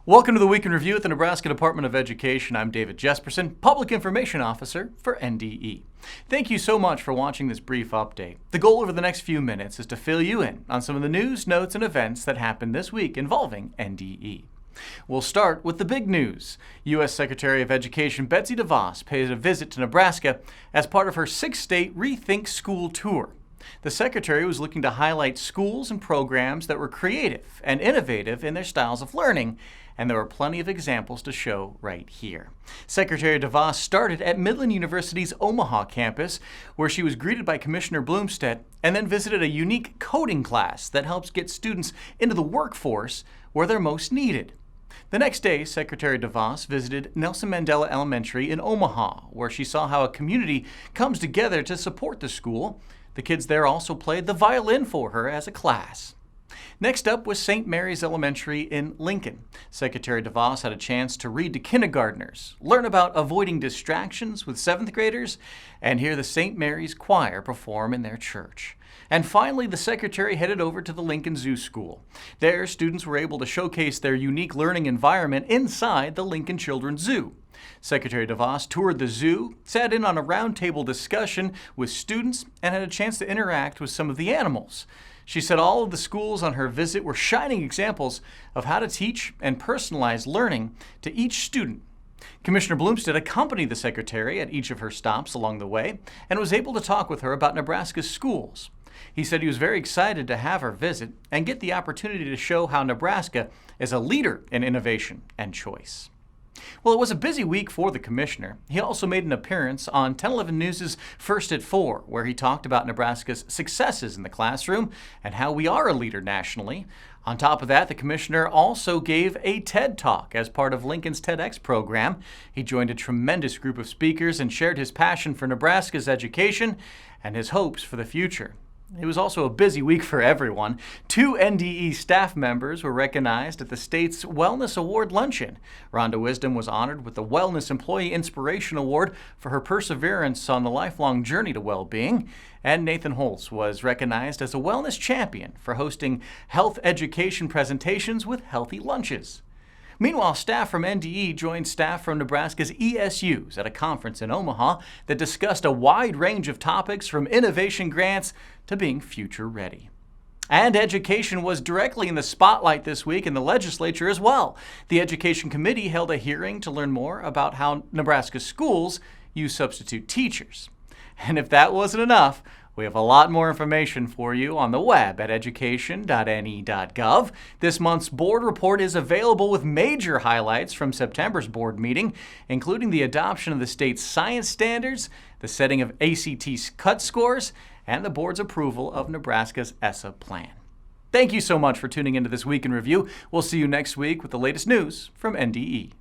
Welcome to the Week in Review at the Nebraska Department of Education. I'm David Jesperson, Public Information Officer for NDE. Thank you so much for watching this brief update. The goal over the next few minutes is to fill you in on some of the news, notes, and events that happened this week involving NDE. We'll start with the big news. U.S. Secretary of Education Betsy DeVos paid a visit to Nebraska as part of her six-state Rethink School tour. The Secretary was looking to highlight schools and programs that were creative and innovative in their styles of learning, and there were plenty of examples to show right here. Secretary DeVos started at Midland University's Omaha campus, where she was greeted by Commissioner Blumstedt and then visited a unique coding class that helps get students into the workforce where they're most needed. The next day, Secretary DeVos visited Nelson Mandela Elementary in Omaha, where she saw how a community comes together to support the school. The kids there also played the violin for her as a class. Next up was St. Mary's Elementary in Lincoln. Secretary DeVos had a chance to read to kindergartners, learn about avoiding distractions with 7th graders, and hear the St. Mary's Choir perform in their church. And finally, the Secretary headed over to the Lincoln Zoo School. There, students were able to showcase their unique learning environment inside the Lincoln Children's Zoo. Secretary DeVos toured the zoo, sat in on a roundtable discussion with students, and had a chance to interact with some of the animals. She said all of the schools on her visit were shining examples of how to teach and personalize learning to each student. Commissioner Blumstedt accompanied the Secretary at each of her stops along the way and was able to talk with her about Nebraska's schools. He said he was very excited to have her visit and get the opportunity to show how Nebraska is a leader in innovation and choice. Well, it was a busy week for the commissioner. He also made an appearance on 1011 News' First at 4, where he talked about Nebraska's successes in the classroom and how we are a leader nationally. On top of that, the commissioner also gave a TED Talk as part of Lincoln's TEDx program. He joined a tremendous group of speakers and shared his passion for Nebraska's education and his hopes for the future. It was also a busy week for everyone. 2 NDE staff members were recognized at the state's Wellness Award luncheon. Rhonda Wisdom was honored with the Wellness Employee Inspiration Award for her perseverance on the lifelong journey to well-being. And Nathan Holtz was recognized as a wellness champion for hosting health education presentations with healthy lunches. Meanwhile, staff from NDE joined staff from Nebraska's ESUs at a conference in Omaha that discussed a wide range of topics from innovation grants to being future ready. And education was directly in the spotlight this week in the legislature as well. The Education Committee held a hearing to learn more about how Nebraska schools use substitute teachers. And if that wasn't enough, we have a lot more information for you on the web at education.ne.gov. This month's board report is available with major highlights from September's board meeting, including the adoption of the state's science standards, the setting of ACT cut scores, and the board's approval of Nebraska's ESSA plan. Thank you so much for tuning into this Week in Review. We'll see you next week with the latest news from NDE.